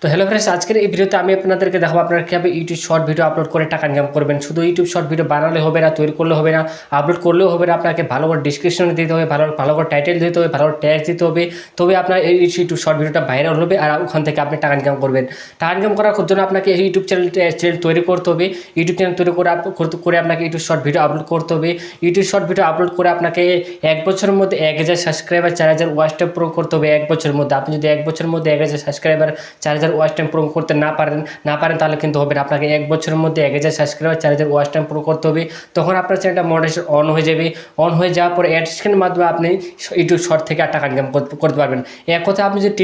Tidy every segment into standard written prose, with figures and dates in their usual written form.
তো hello friends, আজকের এই ভিডিওতে আমি আপনাদেরকে দেখাবো আপনারা কীভাবে ইউটিউব শর্ট ভিডিও আপলোড করে টাকা ইনকাম করবেন। শুধু ইউটিউব শর্ট ভিডিও বানালে হবে না, তৈরি করলে হবে না, আপলোড করলেও হবে না, আপনাকে ভালো করে ডিসক্রিপশন দিতে হবে, ভালো ভালো করে টাইটেল দিতে হবে, ভালো ট্যাগ দিতে হবে, তবে আপনার এই ইউটিউব শর্ট ভিডিওটা ভাইরাল হবে আর ওখান থেকে আপনি টাকা ইনকাম করবেন। টাকা ইনকাম করার জন্য আপনাকে এই ইউটিউব চ্যানেল তৈরি করতে হবে। ইউটিউব চ্যানেল তৈরি করে আপনাকে ইউটিউব শর্ট ভিডিও আপলোড করতে হবে। ইউটিউব শর্ট ভিডিও আপলোড করে আপনাকে 1 বছরের মধ্যে 1000 সাবস্ক্রাইবার 4000 ওয়াচ টাইম প্রো করতে হবে। 1 বছরের মধ্যে আপনি যদি 1 বছরের মধ্যে 1000 সাবস্ক্রাইবার 4000 ওয়াচ টাইম প্রো করতে না পারেন তাহলে কিন্তু হবে না। আপনাকে 1 বছরের মধ্যে 1000 সাবস্ক্রাইবার 4000 ওয়াচ টাইম প্রো করতে হবে। তখন আপনার চ্যানেলটা মনিটাইজেশন অন হয়ে যাবে। অন হয়ে যাওয়ার পরে অ্যাডসেন্সের মাধ্যমে আপনি ইউটিউব শর্ট থেকে টাকা ইনকাম করতে পারবেন। এক কথা, আপনি যদি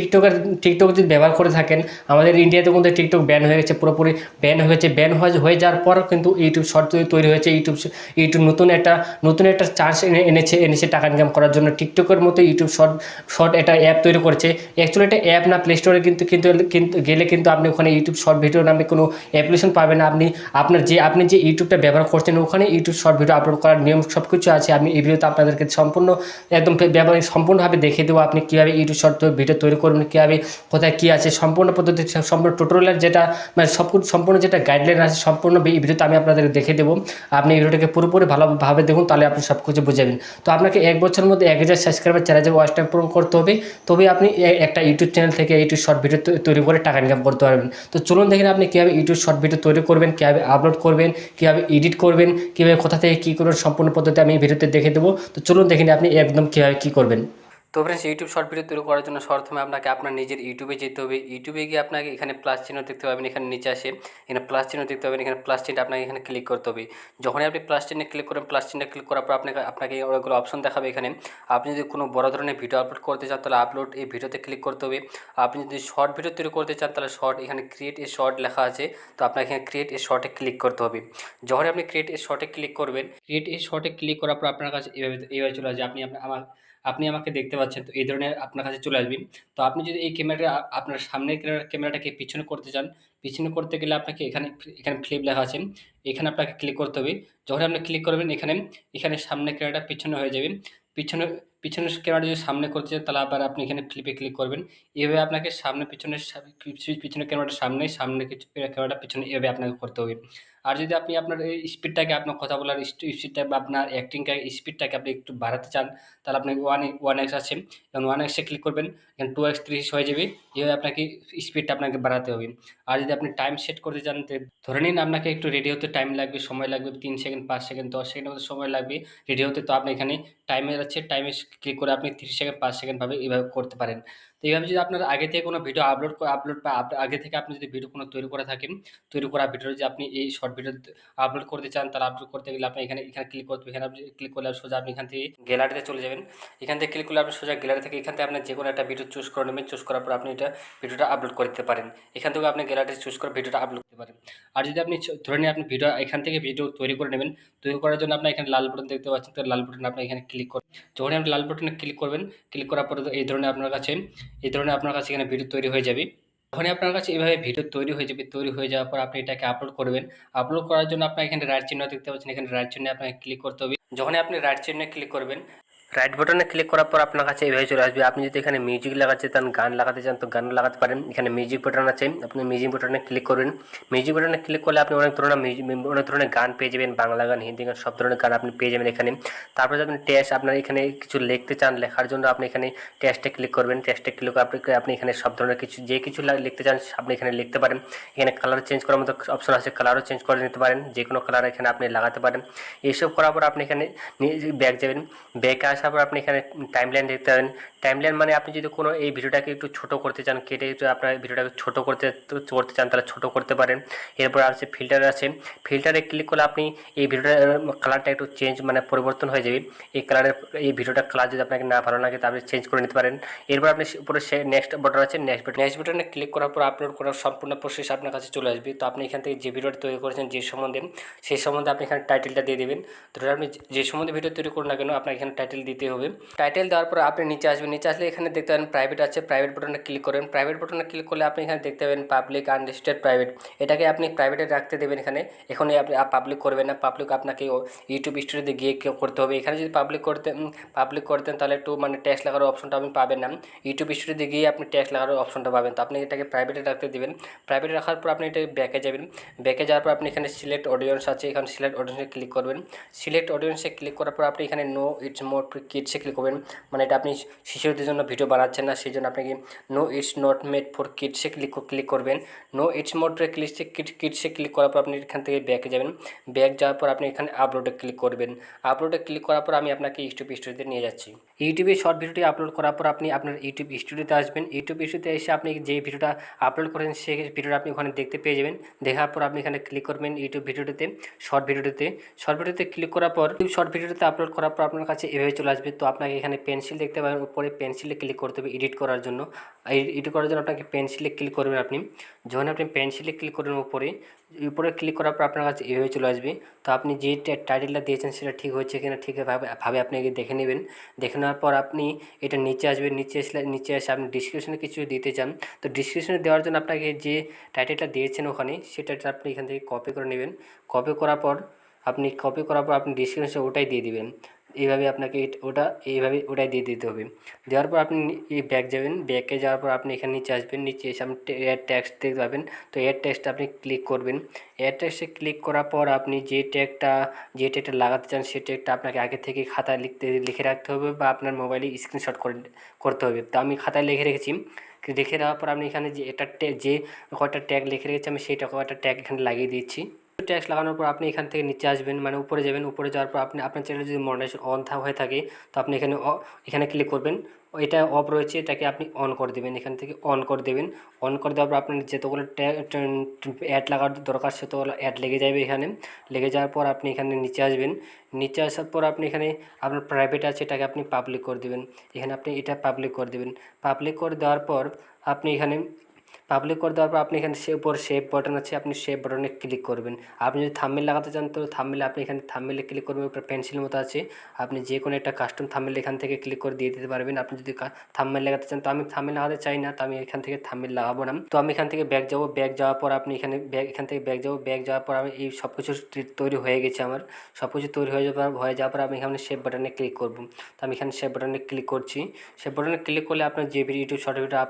টিকটক যদি ব্যবহার করে থাকেন, আমাদের ইন্ডিয়াতে কিন্তু টিকটক ব্যান হয়ে গেছে, পুরোপুরি ব্যান হয়েছে। হয়ে যাওয়ার পর কিন্তু ইউটিউব শর্ট তৈরি হয়েছে। ইউটিউব নতুন একটা চান্স এনেছে টাকা ইনকাম করার জন্য। টিকটকের মতো ইউটিউব শর্ট একটা অ্যাপ তৈরি করেছে। অ্যাকচুয়ালি এটা অ্যাপ না, প্লে স্টোরে গেলে কিন্তু আপনি ওখানে ইউটিউব শর্ট ভিডিও নামে কোনো অ্যাপ্লিকেশন পাবেন না। আপনি যে ইউটিউবটা ব্যবহার করছেন ওখানে ইউটিউব শর্ট ভিডিও আপলোড করার নিয়ম সব কিছু আছে। আমি এই ভিডিওতে আপনাদেরকে সম্পূর্ণভাবে দেখিয়ে দেবো আপনি কীভাবে ইউটিউব শর্ট ভিডিও তৈরি করবেন, কীভাবে কোথায় কী আছে, সম্পূর্ণ পদ্ধতি, সম্পূর্ণ টোটোরিয়াল যেটা মানে সম্পূর্ণ যেটা গাইডলাইন আছে সম্পূর্ণ এই ভিডিওতে আমি আপনাদের দেখিয়ে দেবো। আপনি এই ভিডিওটাকে পুরোপুরি ভালোভাবে দেখুন, তাহলে আপনি সব কিছু বুঝাবেন। তো আপনাকে 1 বছরের মধ্যে 1000 সাবস্ক্রাইবার 4000 ওয়াচ টাইম পূরণ করতে হবে, তবে আপনি একটা ইউটিউব চ্যানেল থেকে ইউটিউব শর্ট ভিডিও তৈরি করে টাকা ইনকাম করতে পারবেন। তো চলুন দেখেন আপনি কীভাবে ইউটিউব শর্ট ভিডিও তৈরি করবেন, কীভাবে আপলোড করবেন, কীভাবে এডিট করবেন, কীভাবে কোথা থেকে কী করবেন, সম্পূর্ণ পদ্ধতি আমি এই ভিডিওতে দেখে দেবো। তো চলুন দেখেন আপনি একদম কীভাবে কী করবেন। তো ফ্রেন্ডস, ইউটিউব শর্ট ভিডিও তৈরি করার জন্য প্রথমে আপনাকে আপনার নিজের ইউটিউবে যেতে হবে। ইউটিউবে গিয়ে আপনাকে এখানে প্লাস চিহ্ন দেখতে পাবেন, এখানে নিচে আসে এখানে প্লাস চিহ্ন দেখতে পাবেন, এখানে প্লাস চিহ্নটা আপনাকে এখানে ক্লিক করতে হবে। যখনই আপনি প্লাস চিহ্নে ক্লিক করবেন, প্লাস চিহ্নে ক্লিক করার পর আপনাকে অনেকগুলো অপশন দেখাবে। এখানে আপনি যদি কোনো বড় ধরনের ভিডিও আপলোড করতে চান তাহলে আপলোড এই ভিডিওতে ক্লিক করতে হবে। আপনি যদি শর্ট ভিডিও তৈরি করতে চান তাহলে শর্ট, এখানে ক্রিয়েট এ শর্ট লেখা আছে, তো আপনাকে এখানে ক্রিয়েট এ শর্টে ক্লিক করতে হবে। যখনই আপনি ক্রিয়েট এ শর্টে ক্লিক করবেন, ক্রিয়েট এ শর্টে ক্লিক করার পর আপনার কাছে এইভাবে চলে আসবে। আপনি আমাকে দেখতে পাচ্ছেন, তো এই ধরনের আপনার কাছে চলে আসবে। তো আপনি যদি এই ক্যামেরাটা আপনার সামনের ক্যামেরাটাকে পিছনে করতে চান, পিছনে করতে গেলে আপনাকে এখানে এখানে ফ্লিপ লেখা আছে, এখানে আপনাকে ক্লিক করতে হবে। যখন আপনি ক্লিক করবেন এখানে সামনে ক্যামেরাটা পিছনে হয়ে যাবে। পিছনে পিছনের ক্যামেরাটা যদি সামনে করতে চান তাহলে আবার আপনি এখানে ফ্লিপে ক্লিক করবেন। এভাবে আপনাকে পিছনের ক্যামেরাটা সামনে কিছু ক্যামেরাটা পিছনে, এভাবে আপনাকে করতে হবে। আর যদি আপনি আপনার এই স্পিডটাকে, আপনার কথা বলার স্পিডটা বা আপনার অ্যাক্টিংটা স্পিডটাকে আপনি একটু বাড়াতে চান, তাহলে আপনি ওয়ান এক্স আছে, এবং 1x ক্লিক করবেন, এখানে 2x 3x হয়ে যাবে। এভাবে আপনাকে স্পিডটা আপনাকে বাড়াতে হবে। আর যদি আপনি টাইম সেট করতে চান, ধরে নিন আপনাকে একটু রেডি হতে টাইম লাগবে, সময় লাগবে 3 সেকেন্ড, 5 সেকেন্ড, 10 সেকেন্ডের মতো সময় লাগবে রেডি হতে। তো আপনি এখানে টাইমের আছে, টাইমে ক্লিক করে আপনি 30 সেকেন্ড, 5 সেকেন্ড ভাবে এইভাবে করতে পারেন। তো এইভাবে যদি আপনার আগে থেকে কোনো ভিডিও আপলোড বা আগে থেকে আপনি যদি ভিডিও কোনো তৈরি করে থাকেন, তৈরি করা ভিডিও যদি আপনি এই শর্ট ভিডিও আপলোড করতে চান, তাহলে আপলোড করতে গেলে আপনি এখানে ক্লিক করতে হবে। এখানে আপনি ক্লিক করলে সোজা আপনি এখান থেকে গ্যালারিতে চলে যাবেন। এখান থেকে ক্লিক করলে আপনি সোজা গ্যালারি থেকে এখান থেকে আপনার যে কোনো একটা ভিডিও চুজ করে নেবেন। চুজ করার পর আপনি ভিডিওটা আপলোড করতে পারেন। এখান থেকে আপনি গ্যালারিতে চুজ করে ভিডিওটা আপলোড করতে পারেন। আর যদি আপনি ধরে নিন আপনি এখান থেকে ভিডিও তৈরি করে নেবেন, তৈরি করার জন্য আপনার এখানে লাল বাটন দেখতে পাচ্ছেন, তো লাল বাটন আপনি এখানে ক্লিক করবেন। যখনই আপনি লাল বাটনে ক্লিক করবেন, ক্লিক করার পরে এই ধরনের আপনার কাছে এখানে ভিডিও তৈরি হয়ে যাবে। যখনই আপনার কাছে এভাবে ভিডিও তৈরি হয়ে যাবে, তৈরি হয়ে যাওয়ার পর আপনি এটাকে আপলোড করবেন। আপলোড করার জন্য আপনার এখানে রাইট চিহ্ন দেখতে পাচ্ছেন, এখানে রাইট চিহ্নে আপনাকে ক্লিক করতে হবে। যখনই আপনি রাইট চিহ্নে ক্লিক করবেন, রাইট বাটনে ক্লিক করার পর আপনার কাছে এইভাবে চলে আসবে। আপনি যদি এখানে মিউজিক লাগাতে চান, গান লাগাতে চান, তো গান লাগাতে পারেন। এখানে মিউজিক বাটন আছে, আপনি মিউজিক বাটনে ক্লিক করবেন। মিউজিক বাটনে ক্লিক করলে আপনি অনেক ধরনের গান পেয়ে যাবেন, বাংলা গান, হিন্দি গান, সব ধরনের গান আপনি পেয়ে যাবেন এখানে। তারপরে যদি আপনি টেক্সট, আপনার এখানে কিছু লিখতে চান, লেখার জন্য আপনি এখানে টেক্সটে ক্লিক করবেন। টেক্সটে ক্লিক করে আপনি এখানে সব ধরনের কিছু লিখতে চান আপনি এখানে লিখতে পারেন। এখানে কালার চেঞ্জ করার মতো অপশন আছে, কালারও চেঞ্জ করে নিতে পারেন, যে কোনো কালার এখানে আপনি লাগাতে পারেন। এইসব করার পর আপনি এখানে ব্যাক যাবেন। ব্যাকে আসার পর আপনি এখানে টাইমলাইন দেখতে পাবেন। টাইমলাইন মানে আপনি যদি কোনো এই ভিডিওটাকে একটু ছোট করতে চান, কেটে যদি আপনার ভিডিওটাকে ছোট করতে চান তাহলে ছোট করতে পারেন। এরপর আছে ফিল্টার আছে, ফিল্টারে ক্লিক করলে আপনি এই ভিডিওটার কালারটা একটু চেঞ্জ মানে পরিবর্তন হয়ে যাবে। এই ভিডিওটার কালার যদি আপনাকে না ভালো লাগে তাহলে চেঞ্জ করে নিতে পারেন। এরপর আপনি উপরে নেক্সট বাটন আছে, নেক্সট বাটনে ক্লিক করার পর আপলোড করার সম্পূর্ণ প্রসেস আপনার কাছে চলে আসবে। তো আপনি এখান থেকে যে ভিডিওটা তৈরি করেছেন সেই সম্বন্ধে আপনি এখানে টাইটেলটা দিয়ে দেবেন। ধরুন আপনি যে সম্বন্ধে ভিডিও তৈরি করুন না কেন, আপনার এখানে টাইটেল দিতে হবে। টাইটেল দেওয়ার পর আপনি নিচে আসবেন, নিচে আসলে এখানে দেখতে পাবেন প্রাইভেট আছে, প্রাইভেট বাটনে ক্লিক করবেন। প্রাইভেট বাটনে ক্লিক করলে আপনি এখানে দেখতে পাবেন পাবলিক আনলিস্টেড প্রাইভেট, এটাকে আপনি প্রাইভেটে রাখতে দেবেন। এখানে আপনি পাবলিক করবেন না, পাবলিক আপনাকে ইউটিউব স্টুডিওতে গিয়ে করতে হবে। এখানে যদি পাবলিক করতেন তাহলে একটু মানে ট্যাক্স লাগানোর অপশনটা আপনি পাবেন না, ইউটিউব স্টুডিওতে গিয়ে আপনি ট্যাক্স লাগানোর অপশনটা পাবেন। তো আপনি এটাকে প্রাইভেটে রাখতে দেবেন। প্রাইভেটে রাখার পর আপনি এটা ব্যাকে যাবেন, ব্যাকে যাওয়ার পর আপনি এখানে সিলেক্ট অডিয়েন্স আছে, এখানে সিলেক্ট অডিয়েন্সে ক্লিক করবেন। সিলেক্ট অডিয়েন্সে ক্লিক করার পর আপনি এখানে নো ইটস মোর কিডসে ক্লিক করবেন, মানে এটা আপনি শিশুদের জন্য ভিডিও বানাচ্ছেন না, সেই জন্য আপনাকে no it's not made for কিডসে ক্লিক করবেন। নো ইটস মোর কিডসে ক্লিক করার পর আপনি এখান থেকে ব্যাকে যাবেন। ব্যাক যাওয়ার পর আপনি এখানে আপলোডে ক্লিক করবেন। আপলোডে ক্লিক করার পর আমি আপনাকে ইউটিউব স্টুডিওতে নিয়ে যাচ্ছি। ইউটিউবে শর্ট ভিডিওটি আপলোড করার পর আপনি আপনার ইউটিউব স্টুডিওতে আসবেন। ইউটিউব স্টুডিওতে এসে আপনি যে ভিডিওটা আপলোড করেন সেই ভিডিওটা আপনি ওখানে দেখতে পেয়ে যাবেন। দেখার পর আপনি এখানে ক্লিক করবেন ইউটিউব ভিডিওটিতে, শর্ট ভিডিওতে ক্লিক করার পর শর্ট ভিডিওতে আপলোড করার পর আপনার কাছে এভাবে চলে আসবে। তো আপনাকে এখানে পেন্সিল দেখতে পাবেন, উপরে পেন্সিলে ক্লিক করতে হবে এডিট করার জন্য। আপনাকে পেন্সিলে ক্লিক করবেন। আপনি যখন আপনি পেন্সিলে ক্লিক করবেন উপরে ক্লিক করার পর আপনার কাছে এভাবে চলে আসবে। তো আপনি যে টাইটেলটা দিয়েছেন সেটা ঠিক হচ্ছে কিনা ঠিকভাবে আপনি দেখে নেবেন। দেখে নেওয়ার পর আপনি এটা নিচে আসবেন, নিচে এসে আপনি ডিসক্রিপশনে কিছু দিতে চান, তো ডিসক্রিপশনে দেওয়ার জন্য আপনাকে যে টাইটেলটা দিয়েছেন ওখানে সেটা আপনি এখান থেকে কপি করে নেবেন। কপি করার পর আপনি ডিসক্রিপশনে ওটাই দিয়ে দিবেন। এইভাবে আপনাকে ওটাই দিয়ে দিতে হবে। দেওয়ার পর আপনি ব্যাক যাবেন, ব্যাকে যাওয়ার পর আপনি এখানে নিচে আসবেন, নিচে এসে আপনি এয়ার ট্যাক্স দেখতে পাবেন। তো এয়ার ট্যাক্সটা আপনি ক্লিক করবেন। এয়ার ট্যাক্সে ক্লিক করার পর আপনি যে ট্যাগটা লাগাতে চান সেই ট্যাগটা আপনাকে আগে থেকে খাতায় লিখে রাখতে হবে বা আপনার মোবাইলে স্ক্রিনশট করতে হবে। তো আমি খাতায় লিখে রেখেছি। লিখে দেওয়ার পর আপনি এখানে যে কয়টা ট্যাগ লিখে রেখেছি আমি সেই কয়টা ট্যাগ এখানে লাগিয়ে দিচ্ছি। ট্যাক্স লাগানোর পর আপনি এখান থেকে নিচে আসবেন, মানে উপরে যাবেন। উপরে যাওয়ার পর আপনার চ্যানেলে যদি মনিটাইজেশন অন হয়ে থাকে তো আপনি এখানে ক্লিক করবেন। এটা অফ রয়েছে এটাকে আপনি অন করে দেবেন, এখান থেকে অন করে দেবেন। অন করে দেওয়ার পর আপনার যতগুলো অ্যাড লাগার দরকার সেতগুলো অ্যাড লেগে যাবে। এখানে লেগে যাওয়ার পর আপনি এখানে নিচে আসবেন। নিচে আসার পর আপনি এখানে আপনার প্রাইভেট আছে এটাকে আপনি পাবলিক করে দেবেন। এখানে আপনি এটা পাবলিক করে দেবেন। পাবলিক করে দেওয়ার পর আপনি এখানে আপনি এখানে উপর সেভ বাটন আছে, আপনি সেভ বাটনে ক্লিক করবেন। আপনি যদি থাম্বনেল লাগাতে চান তো থাম্বনেলে আপনি এখানে থাম্বনেলে ক্লিক করবেন, উপরে পেন্সিল মতো আছে, আপনি যে কোনো একটা কাস্টম থাম্বনেল এখান থেকে ক্লিক করে দিয়ে দিতে পারবেন। আপনি যদি থাম্বনেল লাগাতে চান, তো আমি থাম্বনেল লাগাতে চাই না, তো আমি এখান থেকে থাম্বনেল লাগাবো না। তো আমি এখান থেকে ব্যাক যাবো, ব্যাক যাওয়ার পর আপনি এখান থেকে ব্যাক যাওয়ার পর আমি এই সব কিছু তৈরি হয়ে গেছে আমার। সব কিছু তৈরি হয়ে যাওয়ার পর আমি এখানে সেভ বাটনে ক্লিক করব। তো আমি এখানে সেভ বাটনে ক্লিক করছি। সেভ বাটনে ক্লিক করলে আপনার যে ইউটিউব শর্ট ভিডিও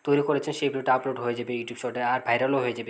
তৈরি করেছেন সেই ভিডিওটা আপলোড হয়ে যাবে ইউটিউব শর্টে, আর ভাইরালও হয়ে যাবে।